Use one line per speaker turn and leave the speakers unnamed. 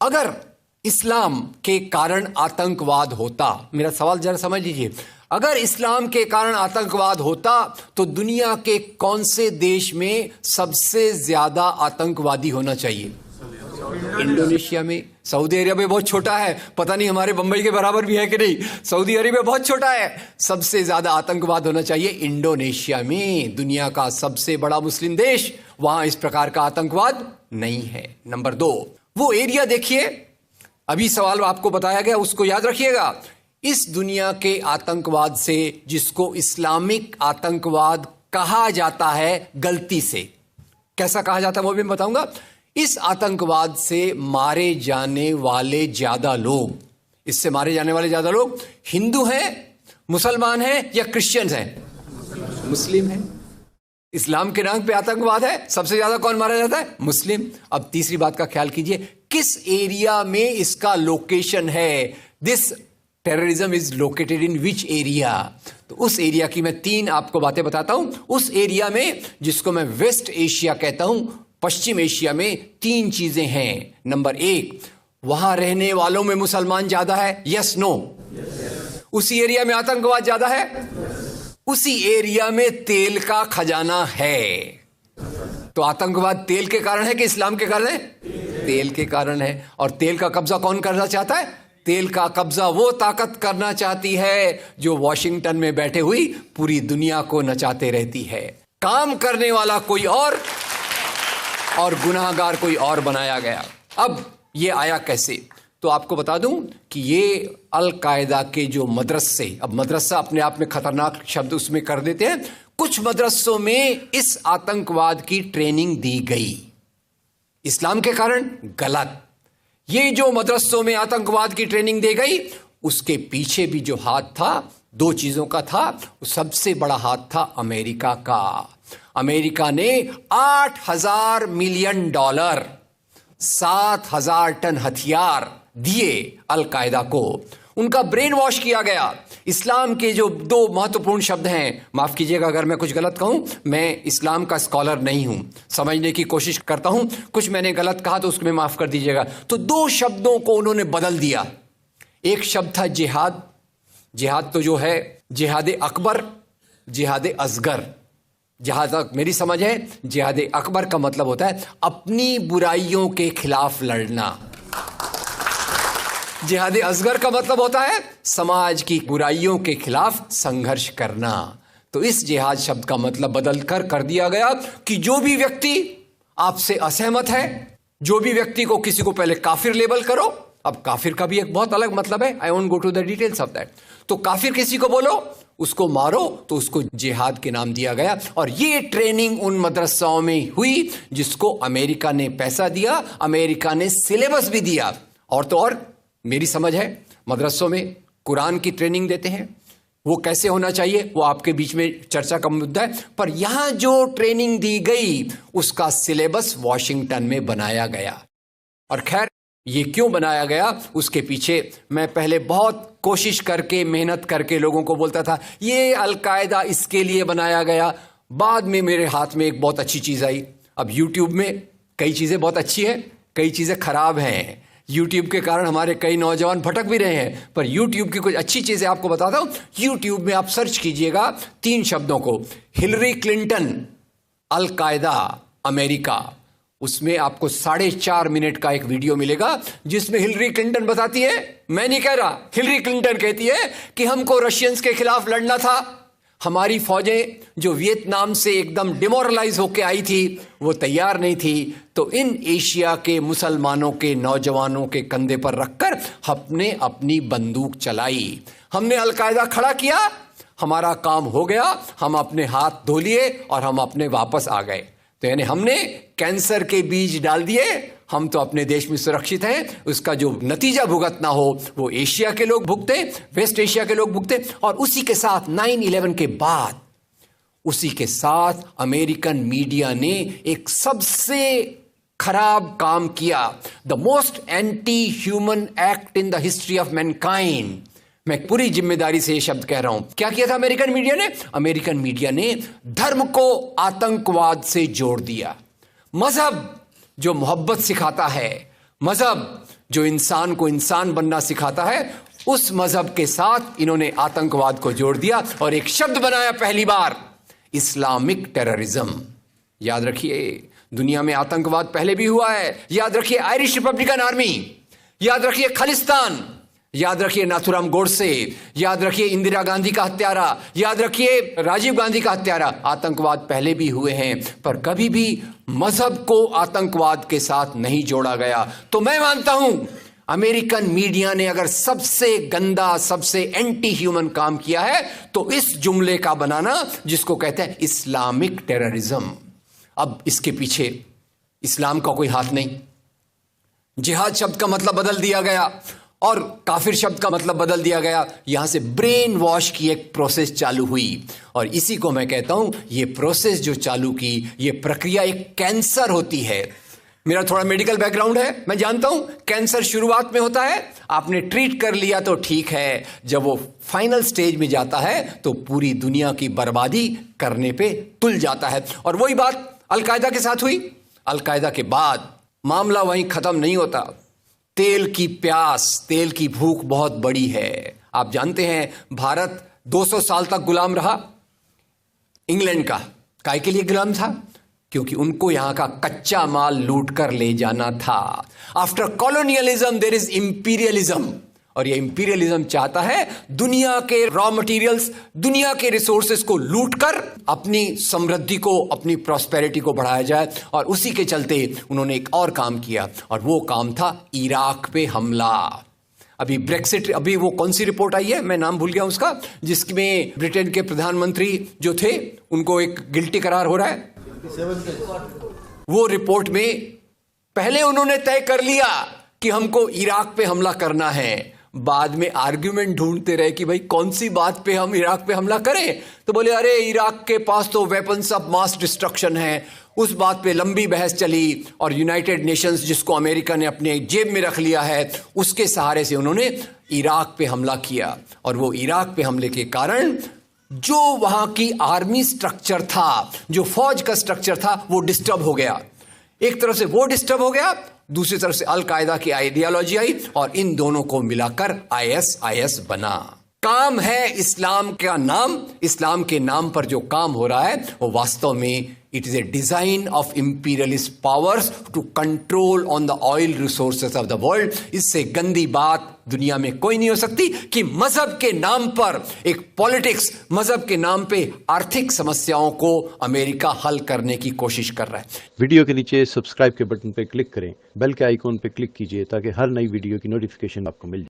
अगर इस्लाम के कारण आतंकवाद होता, मेरा सवाल जरा समझ लीजिए, अगर इस्लाम के कारण आतंकवाद होता तो दुनिया के कौन से देश में सबसे ज्यादा आतंकवादी होना चाहिए? इंडोनेशिया में। सऊदी अरेबिया बहुत छोटा है, पता नहीं हमारे बंबई के बराबर भी है कि नहीं। सऊदी अरेबिया बहुत छोटा है, सबसे ज्यादा आतंकवाद होना चाहिए इंडोनेशिया में, दुनिया का सबसे बड़ा मुस्लिम देश, वहां इस प्रकार का आतंकवाद नहीं है। नंबर 2, वो एरिया देखिए, अभी सवाल आपको बताया गया उसको याद रखिएगा। इस दुनिया के आतंकवाद से, जिसको इस्लामिक आतंकवाद कहा जाता है गलती से, कैसा कहा जाता है वो भी मैं बताऊंगा। इस आतंकवाद से मारे जाने वाले ज्यादा लोग, इससे मारे जाने वाले ज्यादा लोग हिंदू हैं, मुसलमान हैं या क्रिश्चियंस हैं? मुस्लिम हैं। इस्लाम के नाम पे आतंकवाद है, सबसे ज्यादा कौन मारा जाता है? मुस्लिम। अब तीसरी बात का ख्याल कीजिए, किस एरिया में इसका लोकेशन है? This terrorism is located in which area? तो उस एरिया की मैं 3 आपको बातें बताता हूं। उस एरिया में, जिसको मैं वेस्ट एशिया कहता हूं, पश्चिम एशिया में 3 चीजें हैं। नंबर 1, वहां रहने वालों में मुसलमान ज्यादा है, यस नो? उसी एरिया में आतंकवाद ज्यादा है, उसी एरिया में तेल का खजाना है। तो आतंकवाद तेल के कारण है कि इस्लाम के कारण है? तेल के कारण है। और तेल का कब्जा कौन करना चाहता है? तेल का कब्जा वो ताकत करना चाहती है जो वॉशिंगटन में बैठे हुई पूरी दुनिया को नचाते रहती है। काम करने वाला कोई और गुनाहगार कोई और बनाया गया। अब ये आया कैसे? तो आपको बता दूं कि ये अल कायदा के जो मदरसे, अब मदरसा अपने आप में खतरनाक शब्द उसमें कर देते हैं, कुछ मदरसों में इस आतंकवाद की ट्रेनिंग दी गई। इस्लाम के कारण गलत। ये जो मदरसों में आतंकवाद की ट्रेनिंग दी गई, उसके पीछे भी जो हाथ था, 2 चीजों का था। सबसे बड़ा हाथ था अमेरिका का। अमेरिका ने $8,000 मिलियन, 7,000 टन हथियार दिए अल कायदा को। उनका ब्रेन वॉश किया गया। इस्लाम के जो 2 महत्वपूर्ण शब्द हैं, माफ कीजिएगा अगर मैं कुछ गलत कहूं, मैं इस्लाम का स्कॉलर नहीं हूं, समझने की कोशिश करता हूं, कुछ मैंने गलत कहा तो उसको मैं माफ कर दीजिएगा। तो 2 शब्दों को उन्होंने बदल दिया। एक शब्द था जिहाद। जिहाद तो जो है जिहाद अकबर, जिहाद असगर। जहां तक मेरी समझ है, जिहाद अकबर का मतलब होता है अपनी बुराइयों के खिलाफ लड़ना। जिहाद असगर का मतलब होता है समाज की बुराइयों के खिलाफ संघर्ष करना। तो इस जिहाद शब्द का मतलब बदल कर दिया गया कि जो भी व्यक्ति आपसे असहमत है, जो भी व्यक्ति को, किसी को पहले काफिर लेबल करो। अब काफिर का भी एक बहुत अलग मतलब है, I won't go to the details of that. तो काफिर किसी को बोलो, उसको मारो, तो उसको जिहाद के नाम दिया गया। और ये ट्रेनिंग उन मदरसाओं में हुई जिसको अमेरिका ने पैसा दिया, अमेरिका ने सिलेबस भी दिया। और तो और मेरी समझ है, मदरसों में कुरान की ट्रेनिंग देते हैं। वो कैसे होना चाहिए वो आपके बीच में चर्चा का मुद्दा है, पर यहां जो ट्रेनिंग दी गई उसका सिलेबस वॉशिंगटन में बनाया गया। और खैर, ये क्यों बनाया गया उसके पीछे मैं पहले बहुत कोशिश करके, मेहनत करके लोगों को बोलता था ये अल कायदा इसके लिए बनाया गया। बाद में मेरे हाथ में एक बहुत अच्छी चीज आई। अब यूट्यूब में कई चीजें बहुत अच्छी हैं, कई चीजें खराब हैं। यूट्यूब के कारण हमारे कई नौजवान भटक भी रहे हैं, पर यूट्यूब की कुछ अच्छी चीजें आपको बताता हूं। यूट्यूब में आप सर्च कीजिएगा 3 शब्दों को, हिलरी क्लिंटन अल कायदा अमेरिका, उसमें आपको 4.5 मिनट का एक वीडियो मिलेगा जिसमें हिलरी क्लिंटन बताती है, मैं नहीं कह रहा, हिलरी क्लिंटन कहती है कि हमको रशियंस के खिलाफ लड़ना था। हमारी फौजें जो वियतनाम से एकदम डिमोरलाइज होकर आई थी वो तैयार नहीं थी, तो इन एशिया के मुसलमानों के नौजवानों के कंधे पर रखकर हमने अपनी बंदूक चलाई, हमने अल कायदा खड़ा किया, हमारा काम हो गया, हम अपने हाथ धो लिए और हम अपने वापस आ गए। तो यानी हमने कैंसर के बीज डाल दिए, हम तो अपने देश में सुरक्षित हैं। उसका जो नतीजा भुगतना हो वो एशिया के लोग भुगते, वेस्ट एशिया के लोग भुगते। और उसी के साथ 9/11 के बाद, उसी के साथ अमेरिकन मीडिया ने एक सबसे खराब काम किया, the most anti human act in the history of Mankind. मैं पूरी जिम्मेदारी से ये शब्द कह रहा हूं। क्या किया था अमेरिकन मीडिया ने? अमेरिकन मीडिया ने धर्म को आतंकवाद से जोड़ दिया। मजहब जो मोहब्बत सिखाता है, मजहब जो इंसान को इंसान बनना सिखाता है, उस मजहब के साथ इन्होंने आतंकवाद को जोड़ दिया और एक शब्द बनाया पहली बार, इस्लामिक टेररिज्म। याद रखिए, दुनिया में आतंकवाद पहले भी हुआ है। याद रखिए आयरिश रिपब्लिकन आर्मी, याद रखिए खालिस्तान, याद रखिए नाथुराम गोडसे, याद रखिए इंदिरा गांधी का हत्यारा, याद रखिए राजीव गांधी का हत्यारा। आतंकवाद पहले भी हुए हैं, पर कभी भी मजहब को आतंकवाद के साथ नहीं जोड़ा गया। तो मैं मानता हूं अमेरिकन मीडिया ने अगर सबसे गंदा, सबसे एंटी ह्यूमन काम किया है तो इस जुमले का बनाना जिसको कहते हैं इस्लामिक टेररिज्म। अब इसके पीछे इस्लाम का कोई हाथ नहीं। जिहाद शब्द का मतलब बदल दिया गया और काफिर शब्द का मतलब बदल दिया गया। यहां से ब्रेन वॉश की एक प्रोसेस चालू हुई और इसी को मैं कहता हूं, ये प्रोसेस जो चालू की, ये प्रक्रिया एक कैंसर होती है। मेरा थोड़ा मेडिकल बैकग्राउंड है, मैं जानता हूं कैंसर शुरुआत में होता है, आपने ट्रीट कर लिया तो ठीक है, जब वो फाइनल स्टेज में जाता है तो पूरी दुनिया की बर्बादी करने पे तुल जाता है। और वही बात अलकायदा के साथ हुई। अलकायदा के बाद मामला वहीं खत्म नहीं होता। तेल की प्यास, तेल की भूख बहुत बड़ी है। आप जानते हैं भारत 200 साल तक गुलाम रहा इंग्लैंड का। काय के लिए गुलाम था? क्योंकि उनको यहां का कच्चा माल लूट कर ले जाना था। After colonialism there is imperialism, और ये इंपीरियलिज्म चाहता है दुनिया के रॉ मटेरियल्स, दुनिया के रिसोर्सेस को लूट कर अपनी समृद्धि को, अपनी प्रॉस्पेरिटी को बढ़ाया जाए। और उसी के चलते उन्होंने एक और काम किया और वो काम था इराक पे हमला। अभी ब्रेक्सिट, अभी वो कौन सी रिपोर्ट आई है, मैं नाम भूल गया उसका, जिसमें ब्रिटेन के प्रधानमंत्री जो थे उनको एक गिल्टी करार हो रहा है। वो रिपोर्ट में पहले उन्होंने तय कर लिया कि हमको इराक पे हमला करना है, बाद में आर्ग्यूमेंट ढूंढते रहे कि भाई कौन सी बात पे हम इराक पे हमला करें। तो बोले अरे इराक के पास तो वेपन्स ऑफ मास डिस्ट्रक्शन है। उस बात पे लंबी बहस चली और यूनाइटेड नेशंस, जिसको अमेरिका ने अपने जेब में रख लिया है, उसके सहारे से उन्होंने इराक पे हमला किया। और वो इराक पे हमले के कारण जो वहां की आर्मी स्ट्रक्चर था, जो फौज का स्ट्रक्चर था, वो डिस्टर्ब हो गया। एक तरफ से वो डिस्टर्ब हो गया, दूसरी तरफ से अल कायदा की आइडियोलॉजी आई और इन दोनों को मिलाकर ISIS बना। काम है इस्लाम का नाम, इस्लाम के नाम पर जो काम हो रहा है वो वास्तव में it is a design of imperialist powers to control on the oil resources of the world. इससे गंदी बात दुनिया में कोई नहीं हो सकती कि मजहब के नाम पर एक पॉलिटिक्स, मजहब के नाम पे आर्थिक समस्याओं को अमेरिका हल करने की कोशिश कर रहा है।
वीडियो के नीचे सब्सक्राइब के बटन पर क्लिक करें, बेल के आइकॉन पर क्लिक कीजिए ताकि हर नई वीडियो की नोटिफिकेशन आपको मिल जाए।